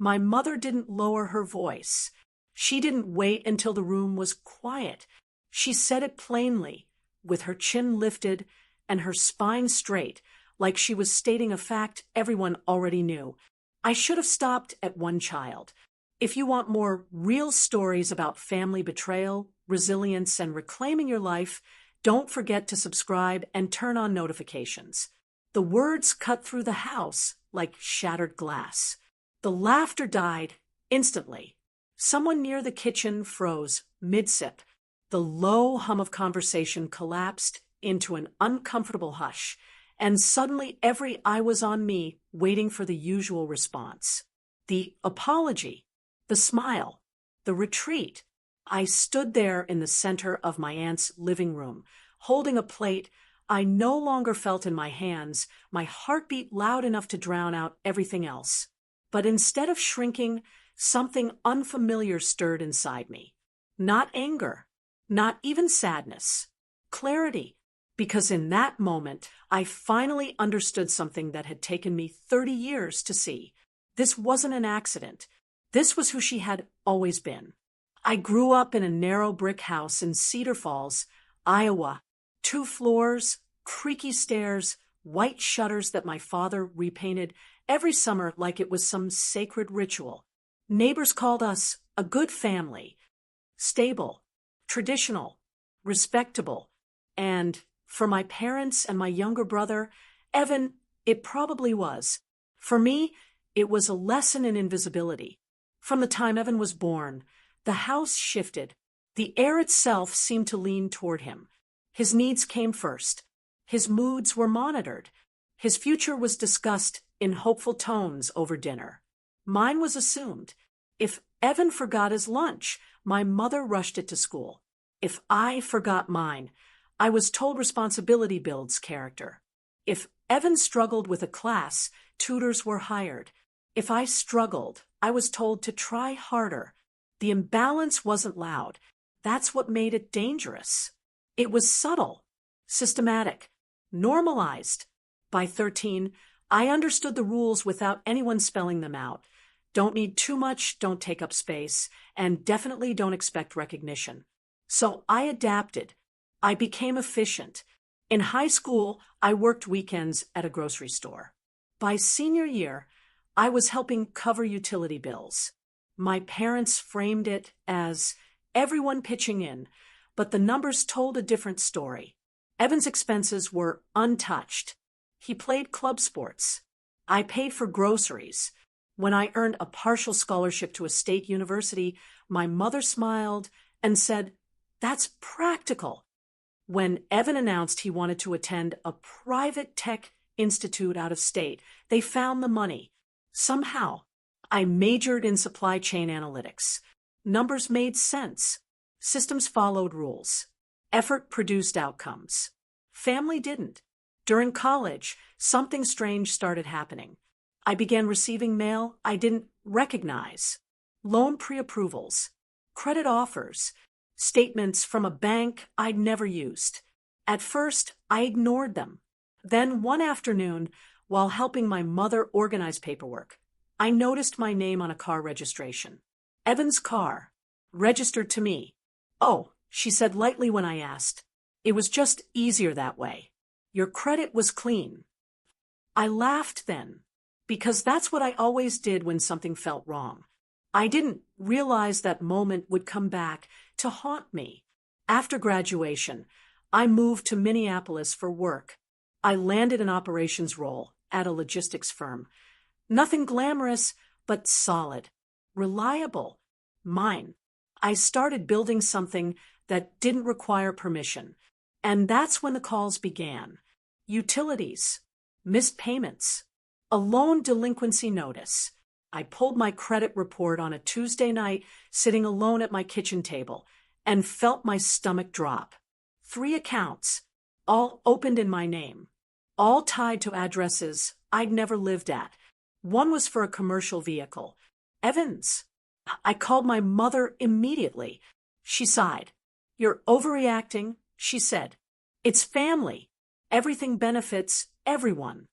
My mother didn't lower her voice. She didn't wait until the room was quiet. She said it plainly, with her chin lifted and her spine straight, like she was stating a fact everyone already knew. I should have stopped at one child. If you want more real stories about family betrayal, resilience, and reclaiming your life, don't forget to subscribe and turn on notifications. The words cut through the house like shattered glass. The laughter died instantly. Someone near the kitchen froze mid-sip. The low hum of conversation collapsed into an uncomfortable hush, and suddenly every eye was on me, waiting for the usual response. The apology, the smile, the retreat. I stood there in the center of my aunt's living room, holding a plate I no longer felt in my hands, my heartbeat loud enough to drown out everything else. But instead of shrinking, something unfamiliar stirred inside me. Not anger, not even sadness. Clarity, because in that moment, I finally understood something that had taken me 30 years to see. This wasn't an accident. This was who she had always been. I grew up in a narrow brick house in Cedar Falls, Iowa. 2 floors, creaky stairs, white shutters that my father repainted every summer like it was some sacred ritual. Neighbors called us a good family, stable, traditional, respectable, and for my parents and my younger brother, Evan, it probably was. For me, it was a lesson in invisibility. From the time Evan was born, the house shifted. The air itself seemed to lean toward him. His needs came first. His moods were monitored. His future was discussed in hopeful tones over dinner. Mine was assumed. If Evan forgot his lunch, my mother rushed it to school. If I forgot mine, I was told responsibility builds character. If Evan struggled with a class, tutors were hired. If I struggled, I was told to try harder. The imbalance wasn't loud. That's what made it dangerous. It was subtle, systematic, normalized. By 13, I understood the rules without anyone spelling them out. Don't need too much, don't take up space, and definitely don't expect recognition. So I adapted. I became efficient. In high school, I worked weekends at a grocery store. By senior year, I was helping cover utility bills. My parents framed it as everyone pitching in, but the numbers told a different story. Evan's expenses were untouched. He played club sports. I paid for groceries. When I earned a partial scholarship to a state university, my mother smiled and said, "That's practical." When Evan announced he wanted to attend a private tech institute out of state, they found the money. Somehow, I majored in supply chain analytics. Numbers made sense. Systems followed rules. Effort produced outcomes. Family didn't. During college, something strange started happening. I began receiving mail I didn't recognize. Loan pre-approvals, credit offers, statements from a bank I'd never used. At first, I ignored them. Then one afternoon, while helping my mother organize paperwork, I noticed my name on a car registration. Evan's car, registered to me. "Oh," she said lightly when I asked. "It was just easier that way. Your credit was clean." I laughed then, because that's what I always did when something felt wrong. I didn't realize that moment would come back to haunt me. After graduation, I moved to Minneapolis for work. I landed an operations role at a logistics firm. Nothing glamorous, but solid, reliable, mine. I started building something that didn't require permission. And that's when the calls began. Utilities, missed payments, a loan delinquency notice. I pulled my credit report on a Tuesday night, sitting alone at my kitchen table, and felt my stomach drop. 3 accounts, all opened in my name, all tied to addresses I'd never lived at. One was for a commercial vehicle. Evans. I called my mother immediately. She sighed. "You're overreacting," she said. "It's family. Everything benefits everyone."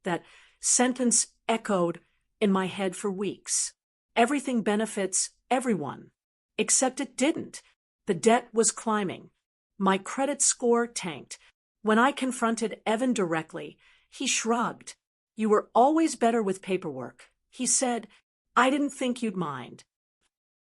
That sentence echoed in my head for weeks. Everything benefits everyone. Except it didn't. The debt was climbing. My credit score tanked. When I confronted Evan directly, he shrugged. "You were always better with paperwork," he said. "I didn't think you'd mind."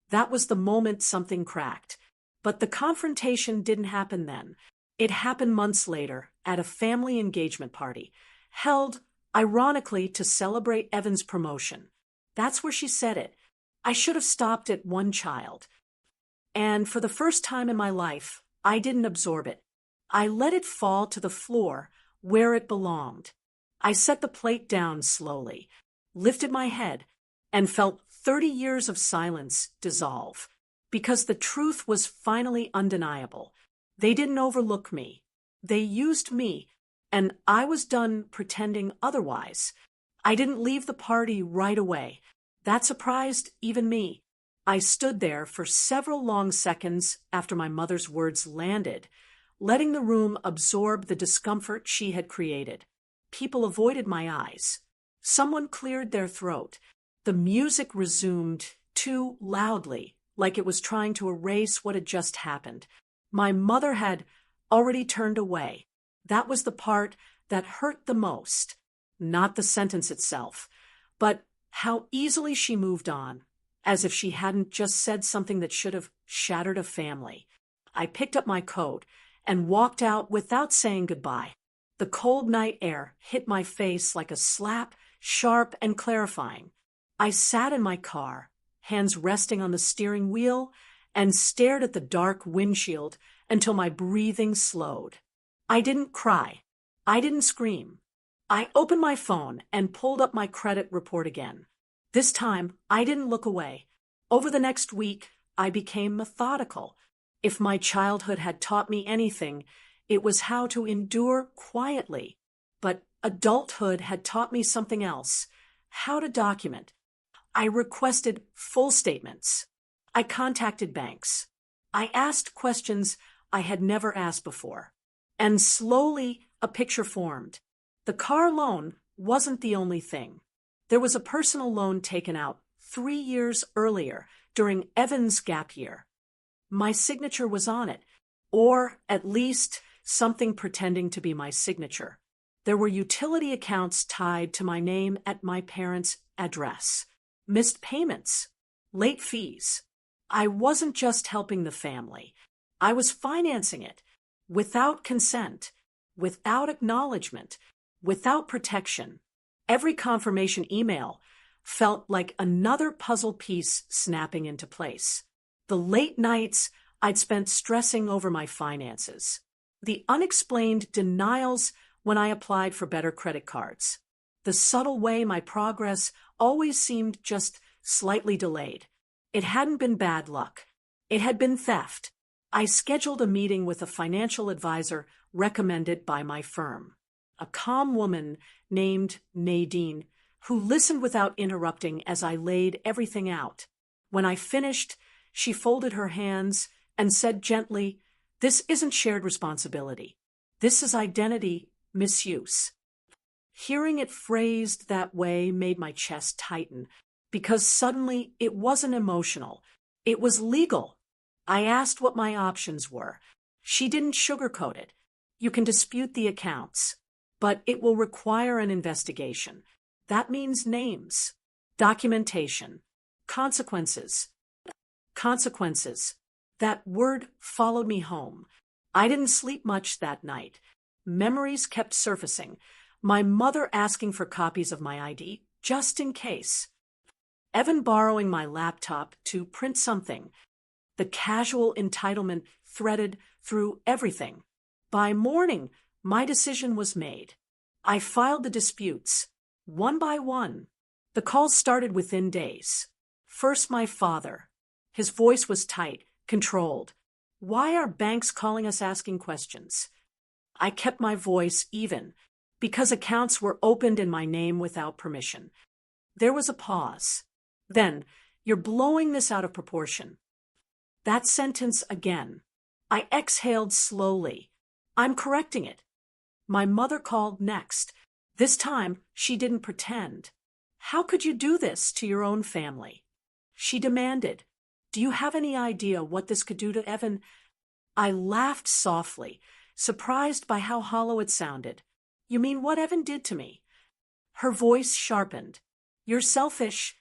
That was the moment something cracked. But the confrontation didn't happen then. It happened months later at a family engagement party, held, ironically, to celebrate Evan's promotion. That's where she said it. I should have stopped at one child. And for the first time in my life, I didn't absorb it. I let it fall to the floor where it belonged. I set the plate down slowly, lifted my head, and felt 30 years of silence dissolve. Because the truth was finally undeniable. They didn't overlook me. They used me, and I was done pretending otherwise. I didn't leave the party right away. That surprised even me. I stood there for several long seconds after my mother's words landed, letting the room absorb the discomfort she had created. People avoided my eyes. Someone cleared their throat. The music resumed too loudly, like it was trying to erase what had just happened. My mother had already turned away. That was the part that hurt the most, not the sentence itself, but how easily she moved on, as if she hadn't just said something that should have shattered a family. I picked up my coat and walked out without saying goodbye. The cold night air hit my face like a slap, sharp and clarifying. I sat in my car, hands resting on the steering wheel, and stared at the dark windshield until my breathing slowed. I didn't cry. I didn't scream. I opened my phone and pulled up my credit report again. This time, I didn't look away. Over the next week, I became methodical. If my childhood had taught me anything, it was how to endure quietly. But adulthood had taught me something else: how to document. I requested full statements. I contacted banks. I asked questions I had never asked before. And slowly, a picture formed. The car loan wasn't the only thing. There was a personal loan taken out 3 years earlier during Evan's gap year. My signature was on it, or at least something pretending to be my signature. There were utility accounts tied to my name at my parents' address. Missed payments, late fees. I wasn't just helping the family. I was financing it, without consent, without acknowledgement, without protection. Every confirmation email felt like another puzzle piece snapping into place. The late nights I'd spent stressing over my finances. The unexplained denials when I applied for better credit cards. The subtle way my progress always seemed just slightly delayed. It hadn't been bad luck. It had been theft. I scheduled a meeting with a financial advisor recommended by my firm. A calm woman named Nadine, who listened without interrupting as I laid everything out. When I finished, she folded her hands and said gently, "This isn't shared responsibility. This is identity misuse." Hearing it phrased that way made my chest tighten, because suddenly it wasn't emotional. It was legal. I asked what my options were. She didn't sugarcoat it. "You can dispute the accounts, but it will require an investigation. That means names, documentation, consequences." Consequences. That word followed me home. I didn't sleep much that night. Memories kept surfacing. My mother asking for copies of my ID, just in case. Evan borrowing my laptop to print something. The casual entitlement threaded through everything. By morning, my decision was made. I filed the disputes, one by one. The calls started within days. First, my father. His voice was tight, controlled. "Why are banks calling us asking questions?" I kept my voice even, because accounts were opened in my name without permission. There was a pause. Then, "You're blowing this out of proportion." That sentence again. I exhaled slowly. "I'm correcting it." My mother called next. This time, she didn't pretend. "How could you do this to your own family?" She demanded, "Do you have any idea what this could do to Evan?" I laughed softly, surprised by how hollow it sounded. "You mean what Evan did to me?" Her voice sharpened. "You're selfish."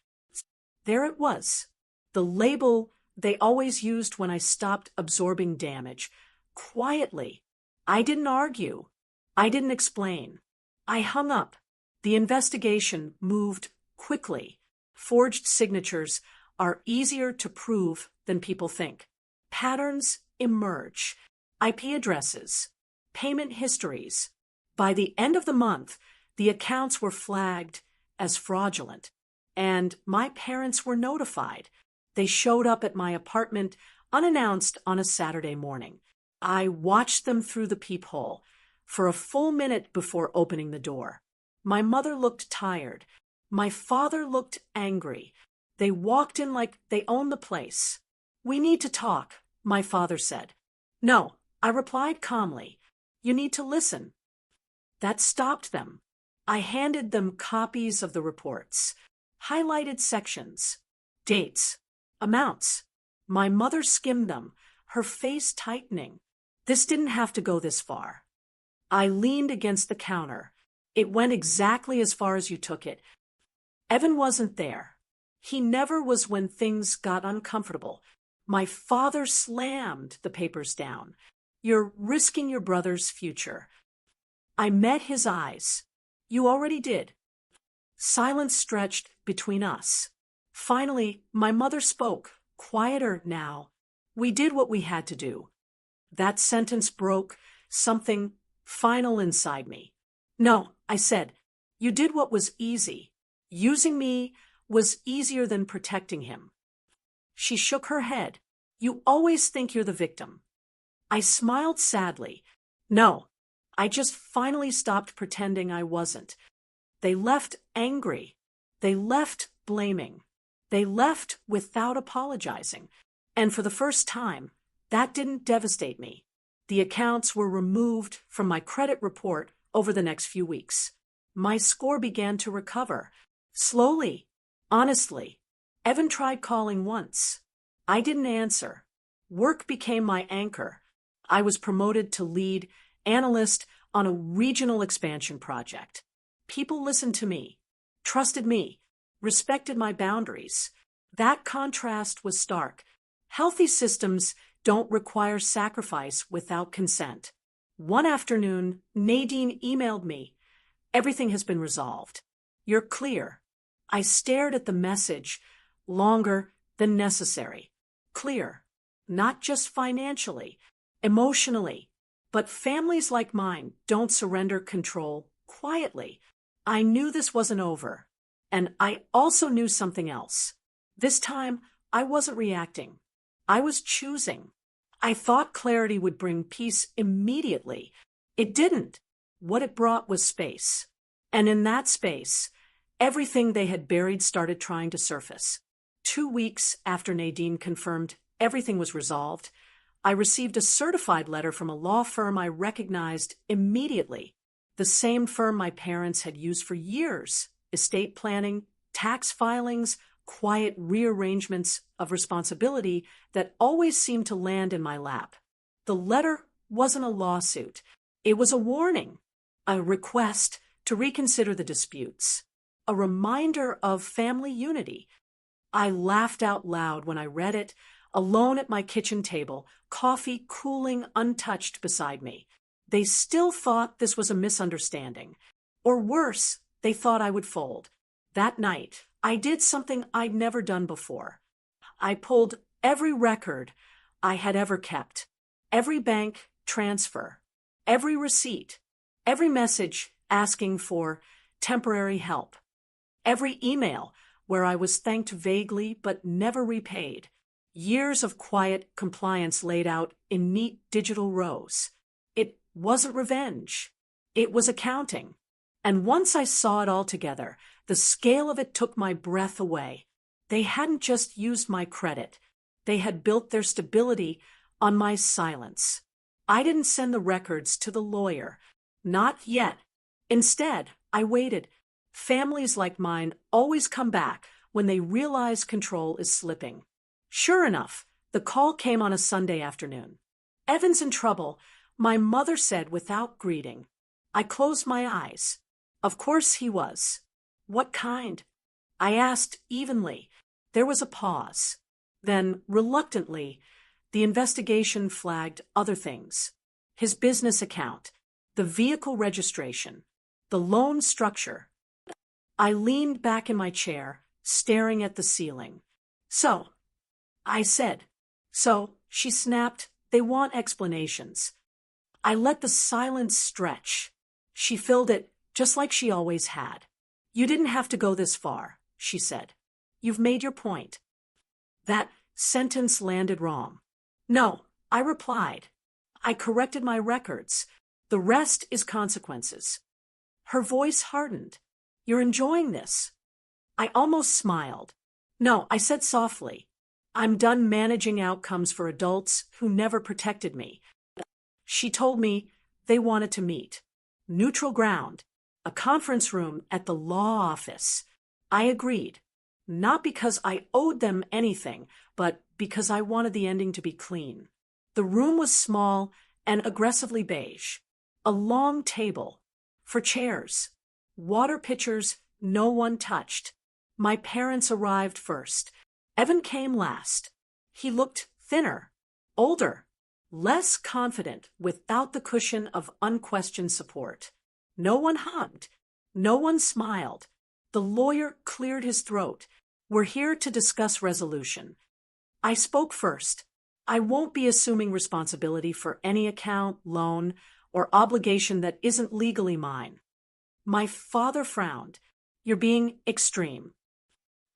There it was, the label they always used when I stopped absorbing damage. Quietly. I didn't argue. I didn't explain. I hung up. The investigation moved quickly. Forged signatures are easier to prove than people think. Patterns emerge. IP addresses. Payment histories. By the end of the month, the accounts were flagged as fraudulent, and my parents were notified. They showed up at my apartment unannounced on a Saturday morning. I watched them through the peephole for a full minute before opening the door. My mother looked tired. My father looked angry. They walked in like they owned the place. "We need to talk," my father said. "No," I replied calmly. "You need to listen." That stopped them. I handed them copies of the reports, highlighted sections, dates, amounts. My mother skimmed them, her face tightening. This didn't have to go this far. I leaned against the counter. "It went exactly as far as you took it. Evan wasn't there. He never was when things got uncomfortable." My father slammed the papers down. "You're risking your brother's future." I met his eyes. "You already did." Silence stretched between us. Finally, my mother spoke, quieter now. "We did what we had to do." That sentence broke something final inside me. "No," I said, "you did what was easy. Using me was easier than protecting him." She shook her head. "You always think you're the victim." I smiled sadly. "No, I just finally stopped pretending I wasn't." They left angry. They left blaming. They left without apologizing. And for the first time, that didn't devastate me. The accounts were removed from my credit report over the next few weeks. My score began to recover. Slowly, honestly. Evan tried calling once. I didn't answer. Work became my anchor. I was promoted to lead analyst on a regional expansion project. People listened to me, trusted me, respected my boundaries. That contrast was stark. Healthy systems don't require sacrifice without consent. One afternoon, Nadine emailed me. "Everything has been resolved. You're clear." I stared at the message longer than necessary. Clear, not just financially, emotionally, but families like mine don't surrender control quietly. I knew this wasn't over, and I also knew something else. This time, I wasn't reacting. I was choosing. I thought clarity would bring peace immediately. It didn't. What it brought was space. And in that space, everything they had buried started trying to surface. 2 weeks after Nadine confirmed everything was resolved, I received a certified letter from a law firm I recognized immediately. The same firm my parents had used for years. Estate planning, tax filings, quiet rearrangements of responsibility that always seemed to land in my lap. The letter wasn't a lawsuit. It was a warning, a request to reconsider the disputes, a reminder of family unity. I laughed out loud when I read it, alone at my kitchen table, coffee cooling untouched beside me. They still thought this was a misunderstanding. Or worse, they thought I would fold. That night, I did something I'd never done before. I pulled every record I had ever kept, every bank transfer, every receipt, every message asking for temporary help, every email where I was thanked vaguely but never repaid, years of quiet compliance laid out in neat digital rows. It wasn't revenge. It was accounting. And once I saw it all together, the scale of it took my breath away. They hadn't just used my credit. They had built their stability on my silence. I didn't send the records to the lawyer. Not yet. Instead, I waited. Families like mine always come back when they realize control is slipping. Sure enough, the call came on a Sunday afternoon. "Evan's in trouble," my mother said without greeting. I closed my eyes. Of course he was. "What kind?" I asked evenly. There was a pause. Then, reluctantly, the investigation flagged other things. His business account, the vehicle registration, the loan structure. I leaned back in my chair, staring at the ceiling. "So," I said. "So," she snapped, "they want explanations." I let the silence stretch. She filled it just like she always had. "You didn't have to go this far," she said. "You've made your point." That sentence landed wrong. "No," I replied. "I corrected my records. The rest is consequences." Her voice hardened. "You're enjoying this." I almost smiled. "No," I said softly. "I'm done managing outcomes for adults who never protected me." She told me they wanted to meet. Neutral ground, a conference room at the law office. I agreed. Not because I owed them anything, but because I wanted the ending to be clean. The room was small and aggressively beige. A long table. For chairs. Water pitchers no one touched. My parents arrived first. Evan came last. He looked thinner, older, less confident without the cushion of unquestioned support. No one hugged. No one smiled. The lawyer cleared his throat. "We're here to discuss resolution." I spoke first. "I won't be assuming responsibility for any account, loan, or obligation that isn't legally mine." My father frowned. "You're being extreme."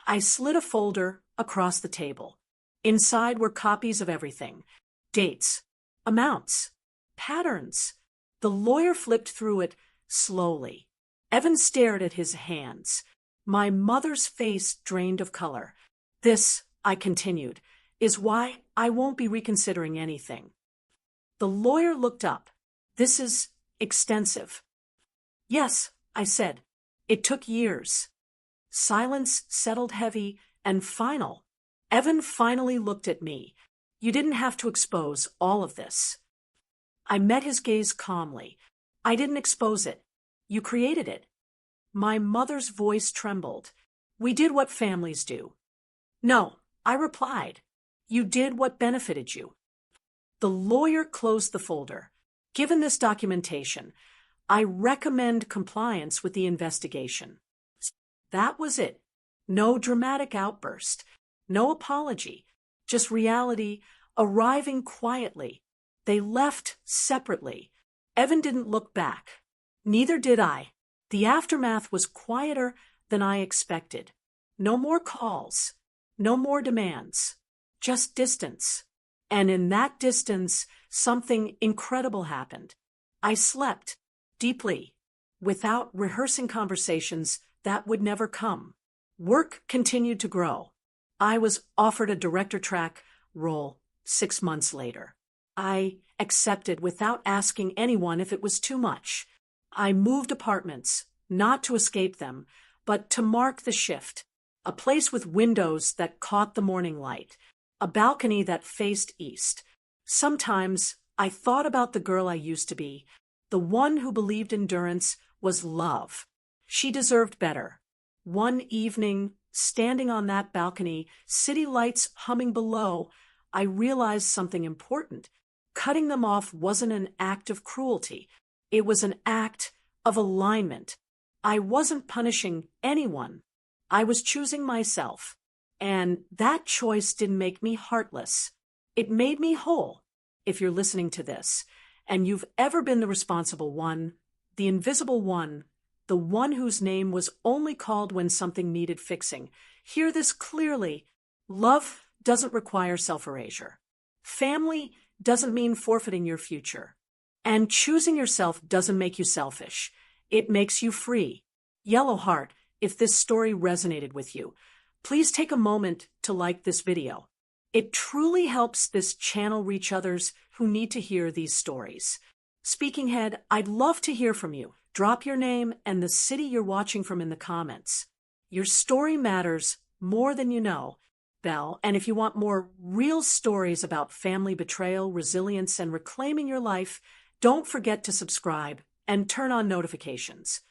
I slid a folder across the table. Inside were copies of everything. Dates, amounts, patterns. The lawyer flipped through it slowly. Evan stared at his hands. My mother's face drained of color. "This," I continued, "is why I won't be reconsidering anything." The lawyer looked up. "This is extensive." "Yes," I said. "It took years." Silence settled heavy and final. Evan finally looked at me. "You didn't have to expose all of this." I met his gaze calmly. "I didn't expose it. You created it." My mother's voice trembled. "We did what families do." "No," I replied. "You did what benefited you." The lawyer closed the folder. "Given this documentation, I recommend compliance with the investigation." That was it. No dramatic outburst. No apology. Just reality arriving quietly. They left separately. Evan didn't look back. Neither did I. The aftermath was quieter than I expected. No more calls. No more demands. Just distance. And in that distance, something incredible happened. I slept deeply, without rehearsing conversations that would never come. Work continued to grow. I was offered a director track role 6 months later. I accepted without asking anyone if it was too much. I moved apartments, not to escape them, but to mark the shift. A place with windows that caught the morning light. A balcony that faced east. Sometimes I thought about the girl I used to be. The one who believed endurance was love. She deserved better. One evening, standing on that balcony, city lights humming below, I realized something important. Cutting them off wasn't an act of cruelty. It was an act of alignment. I wasn't punishing anyone. I was choosing myself. And that choice didn't make me heartless. It made me whole. If you're listening to this, and you've ever been the responsible one, the invisible one, the one whose name was only called when something needed fixing, hear this clearly. Love doesn't require self-erasure. Family doesn't mean forfeiting your future. And choosing yourself doesn't make you selfish. It makes you free. Yellow Heart, if this story resonated with you, please take a moment to like this video. It truly helps this channel reach others who need to hear these stories. Speaking Head, I'd love to hear from you. Drop your name and the city you're watching from in the comments. Your story matters more than you know, Belle. And if you want more real stories about family betrayal, resilience, and reclaiming your life, don't forget to subscribe and turn on notifications.